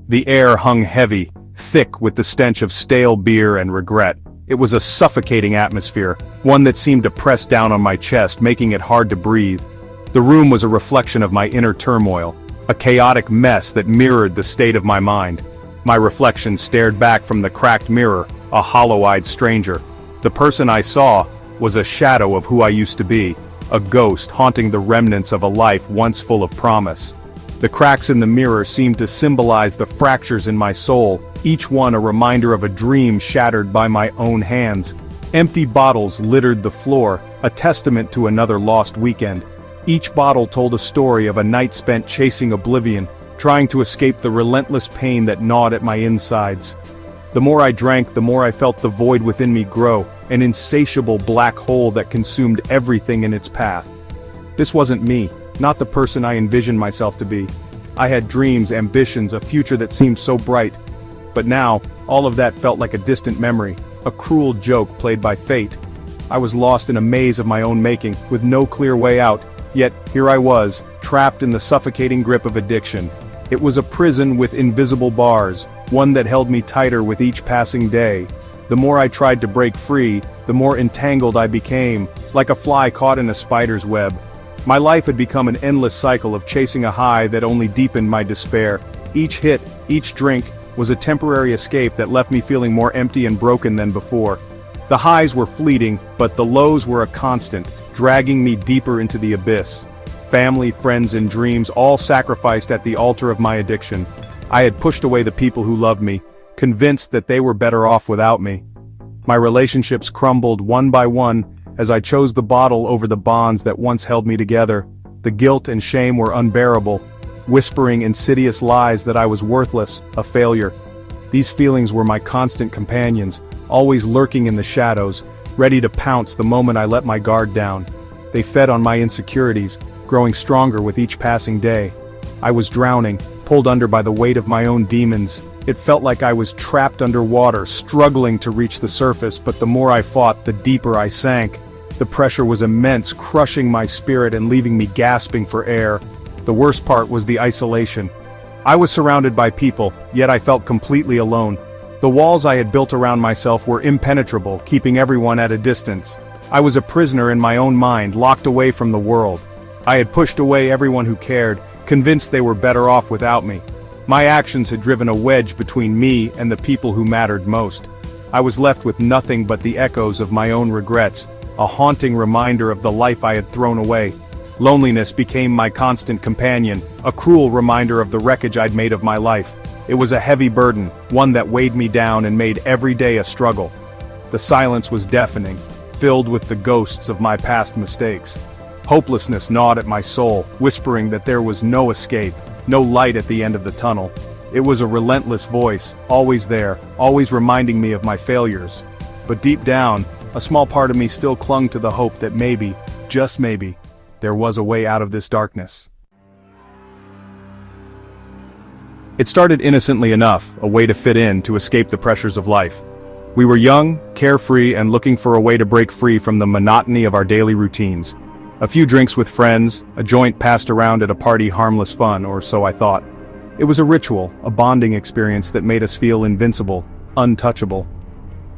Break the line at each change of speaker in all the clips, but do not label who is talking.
The air hung heavy, thick with the stench of stale beer and regret. It was a suffocating atmosphere, one that seemed to press down on my chest, making it hard to breathe. The room was a reflection of my inner turmoil, a chaotic mess that mirrored the state of my mind. My reflection stared back from the cracked mirror, a hollow-eyed stranger. The person I saw was a shadow of who I used to be, a ghost haunting the remnants of a life once full of promise. The cracks in the mirror seemed to symbolize the fractures in my soul, each one a reminder of a dream shattered by my own hands. Empty bottles littered the floor, a testament to another lost weekend. Each bottle told a story of a night spent chasing oblivion, trying to escape the relentless pain that gnawed at my insides. The more I drank, the more I felt the void within me grow, an insatiable black hole that consumed everything in its path. This wasn't me, not the person I envisioned myself to be. I had dreams, ambitions, a future that seemed so bright. But now, all of that felt like a distant memory, a cruel joke played by fate. I was lost in a maze of my own making, with no clear way out, yet here I was, trapped in the suffocating grip of addiction. It was a prison with invisible bars, one that held me tighter with each passing day. The more I tried to break free, the more entangled I became, like a fly caught in a spider's web. My life had become an endless cycle of chasing a high that only deepened my despair. Each hit, each drink, was a temporary escape that left me feeling more empty and broken than before. The highs were fleeting, but the lows were a constant, dragging me deeper into the abyss. Family, friends, and dreams all sacrificed at the altar of my addiction. I had pushed away the people who loved me, convinced that they were better off without me. My relationships crumbled one by one as I chose the bottle over the bonds that once held me together. The guilt and shame were unbearable, whispering insidious lies that I was worthless, a failure. These feelings were my constant companions, always lurking in the shadows, ready to pounce the moment I let my guard down. They fed on my insecurities, growing stronger with each passing day. I was drowning, pulled under by the weight of my own demons. It felt like I was trapped underwater, struggling to reach the surface, but the more I fought, the deeper I sank. The pressure was immense, crushing my spirit and leaving me gasping for air. The worst part was the isolation. I was surrounded by people, yet I felt completely alone. The walls I had built around myself were impenetrable, keeping everyone at a distance. I was a prisoner in my own mind, locked away from the world. I had pushed away everyone who cared, convinced they were better off without me. My actions had driven a wedge between me and the people who mattered most. I was left with nothing but the echoes of my own regrets, a haunting reminder of the life I had thrown away. Loneliness became my constant companion, a cruel reminder of the wreckage I'd made of my life. It was a heavy burden, one that weighed me down and made every day a struggle. The silence was deafening, filled with the ghosts of my past mistakes. Hopelessness gnawed at my soul, whispering that there was no escape, no light at the end of the tunnel. It was a relentless voice, always there, always reminding me of my failures. But deep down, a small part of me still clung to the hope that maybe, just maybe, there was a way out of this darkness. It started innocently enough, a way to fit in, to escape the pressures of life. We were young, carefree, and looking for a way to break free from the monotony of our daily routines. A few drinks with friends, a joint passed around at a party, harmless fun, or so I thought. It was a ritual, a bonding experience that made us feel invincible, untouchable.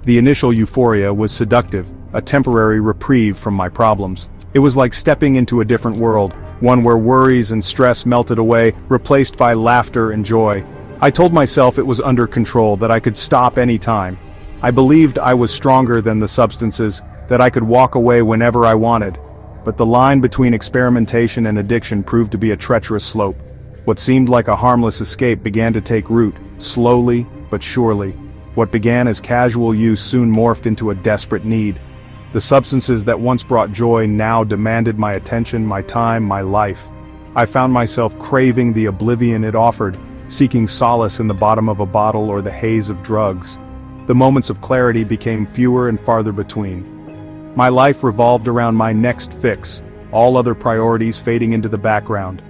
The initial euphoria was seductive, a temporary reprieve from my problems. It was like stepping into a different world, one where worries and stress melted away, replaced by laughter and joy. I told myself it was under control, that I could stop any time. I believed I was stronger than the substances, that I could walk away whenever I wanted. But the line between experimentation and addiction proved to be a treacherous slope. What seemed like a harmless escape began to take root, slowly but surely. What began as casual use soon morphed into a desperate need. The substances that once brought joy now demanded my attention, my time, my life. I found myself craving the oblivion it offered, seeking solace in the bottom of a bottle or the haze of drugs. The moments of clarity became fewer and farther between. My life revolved around my next fix, all other priorities fading into the background.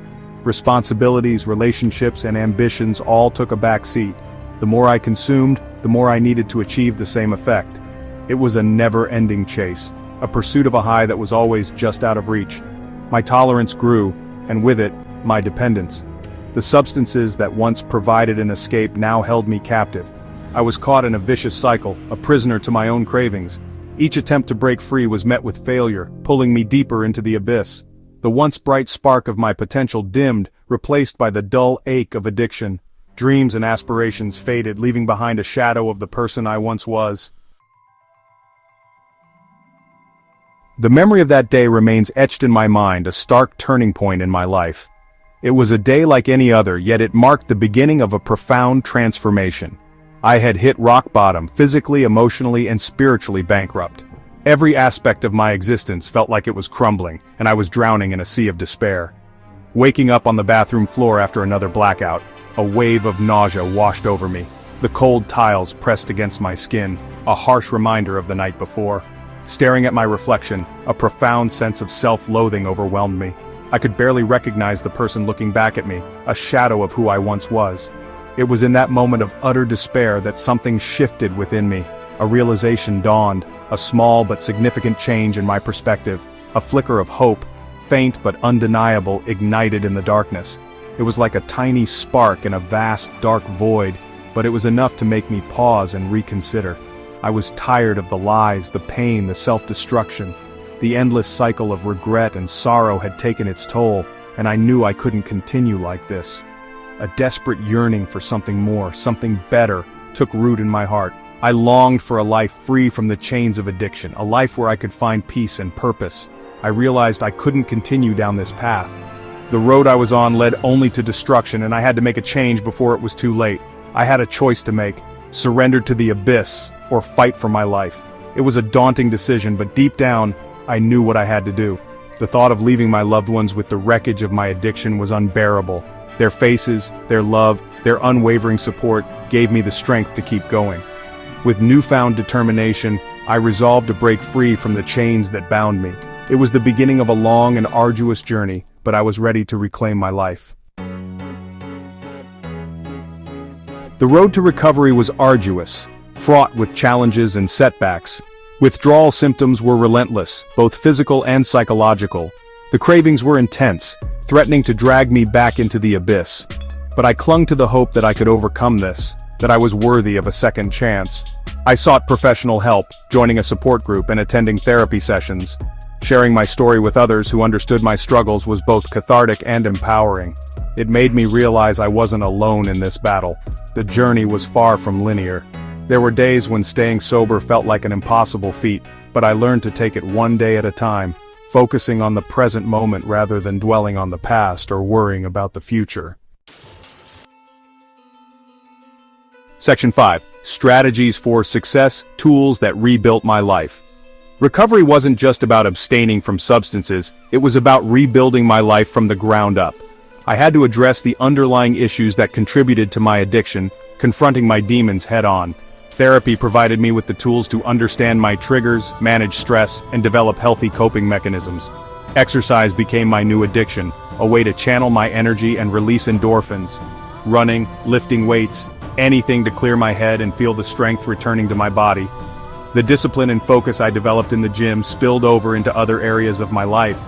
Responsibilities, relationships, and ambitions all took a back seat. The more I consumed, the more I needed to achieve the same effect. It was a never-ending chase, a pursuit of a high that was always just out of reach. My tolerance grew, and with it, my dependence. The substances that once provided an escape now held me captive. I was caught in a vicious cycle, a prisoner to my own cravings. Each attempt to break free was met with failure, pulling me deeper into the abyss. The once bright spark of my potential dimmed, replaced by the dull ache of addiction. Dreams and aspirations faded, leaving behind a shadow of the person I once was. The memory of that day remains etched in my mind, a stark turning point in my life. It was a day like any other, yet it marked the beginning of a profound transformation. I had hit rock bottom, physically, emotionally, and spiritually bankrupt. Every aspect of my existence felt like it was crumbling, and I was drowning in a sea of despair. Waking up on the bathroom floor after another blackout, a wave of nausea washed over me. The cold tiles pressed against my skin, a harsh reminder of the night before. Staring at my reflection, a profound sense of self-loathing overwhelmed me. I could barely recognize the person looking back at me, a shadow of who I once was. It was in that moment of utter despair that something shifted within me. A realization dawned, a small but significant change in my perspective. A flicker of hope, faint but undeniable, ignited in the darkness. It was like a tiny spark in a vast, dark void, but it was enough to make me pause and reconsider. I was tired of the lies, the pain, the self-destruction. The endless cycle of regret and sorrow had taken its toll, and I knew I couldn't continue like this. A desperate yearning for something more, something better, took root in my heart. I longed for a life free from the chains of addiction, a life where I could find peace and purpose. I realized I couldn't continue down this path. The road I was on led only to destruction, and I had to make a change before it was too late. I had a choice to make: surrender to the abyss, or fight for my life. It was a daunting decision, but deep down, I knew what I had to do. The thought of leaving my loved ones with the wreckage of my addiction was unbearable. Their faces, their love, their unwavering support gave me the strength to keep going. With newfound determination, I resolved to break free from the chains that bound me. It was the beginning of a long and arduous journey, but I was ready to reclaim my life. The road to recovery was arduous, fraught with challenges and setbacks. Withdrawal symptoms were relentless, both physical and psychological. The cravings were intense, threatening to drag me back into the abyss. But I clung to the hope that I could overcome this, that I was worthy of a second chance. I sought professional help, joining a support group and attending therapy sessions. Sharing my story with others who understood my struggles was both cathartic and empowering. It made me realize I wasn't alone in this battle. The journey was far from linear. There were days when staying sober felt like an impossible feat, but I learned to take it one day at a time, focusing on the present moment rather than dwelling on the past or worrying about the future. Section 5. Strategies for Success, Tools that Rebuilt My Life. Recovery wasn't just about abstaining from substances, it was about rebuilding my life from the ground up. I had to address the underlying issues that contributed to my addiction, confronting my demons head-on. Therapy provided me with the tools to understand my triggers, manage stress, and develop healthy coping mechanisms. Exercise became my new addiction, a way to channel my energy and release endorphins. Running, lifting weights, anything to clear my head and feel the strength returning to my body. The discipline and focus I developed in the gym spilled over into other areas of my life.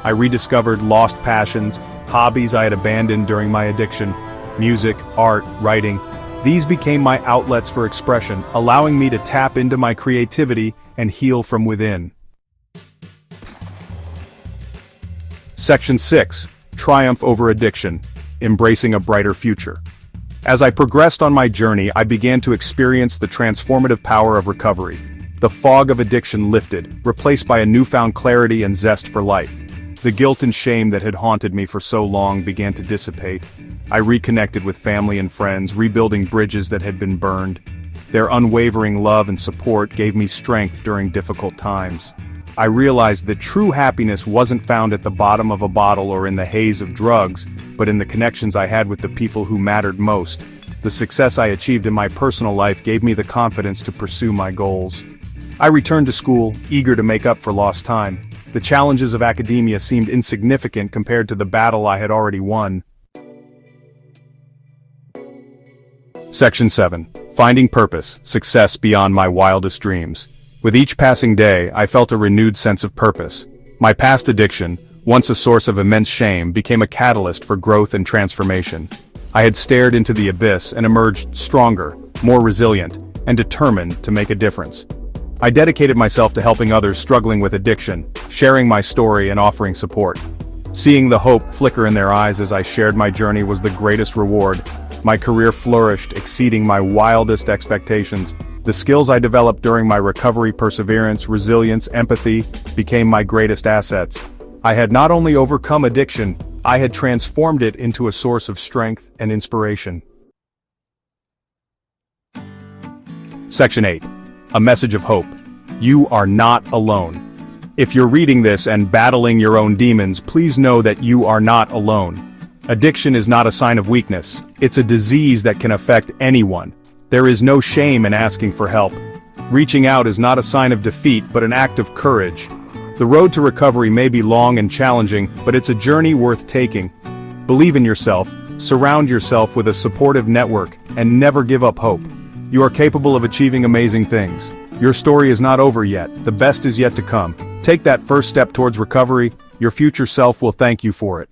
I rediscovered lost passions, hobbies I had abandoned during my addiction. Music, art, writing. These became my outlets for expression, allowing me to tap into my creativity and heal from within. Section 6. Triumph over Addiction. Embracing a Brighter Future. As I progressed on my journey, I began to experience the transformative power of recovery. The fog of addiction lifted, replaced by a newfound clarity and zest for life. The guilt and shame that had haunted me for so long began to dissipate. I reconnected with family and friends, rebuilding bridges that had been burned. Their unwavering love and support gave me strength during difficult times. I realized that true happiness wasn't found at the bottom of a bottle or in the haze of drugs, but in the connections I had with the people who mattered most. The success I achieved in my personal life gave me the confidence to pursue my goals. I returned to school, eager to make up for lost time. The challenges of academia seemed insignificant compared to the battle I had already won. Section 7. Finding Purpose, Success Beyond My Wildest Dreams. With each passing day, I felt a renewed sense of purpose. My past addiction, once a source of immense shame, became a catalyst for growth and transformation. I had stared into the abyss and emerged stronger, more resilient, and determined to make a difference. I dedicated myself to helping others struggling with addiction, sharing my story and offering support. Seeing the hope flicker in their eyes as I shared my journey was the greatest reward. My career flourished, exceeding my wildest expectations. The skills I developed during my recovery, perseverance, resilience, empathy, became my greatest assets. I had not only overcome addiction, I had transformed it into a source of strength and inspiration. Section 8. A message of hope. You are not alone. If you're reading this and battling your own demons, please know that you are not alone. Addiction is not a sign of weakness. It's a disease that can affect anyone. There is no shame in asking for help. Reaching out is not a sign of defeat, but an act of courage. The road to recovery may be long and challenging, but it's a journey worth taking. Believe in yourself, surround yourself with a supportive network, and never give up hope. You are capable of achieving amazing things. Your story is not over yet. The best is yet to come. Take that first step towards recovery. Your future self will thank you for it.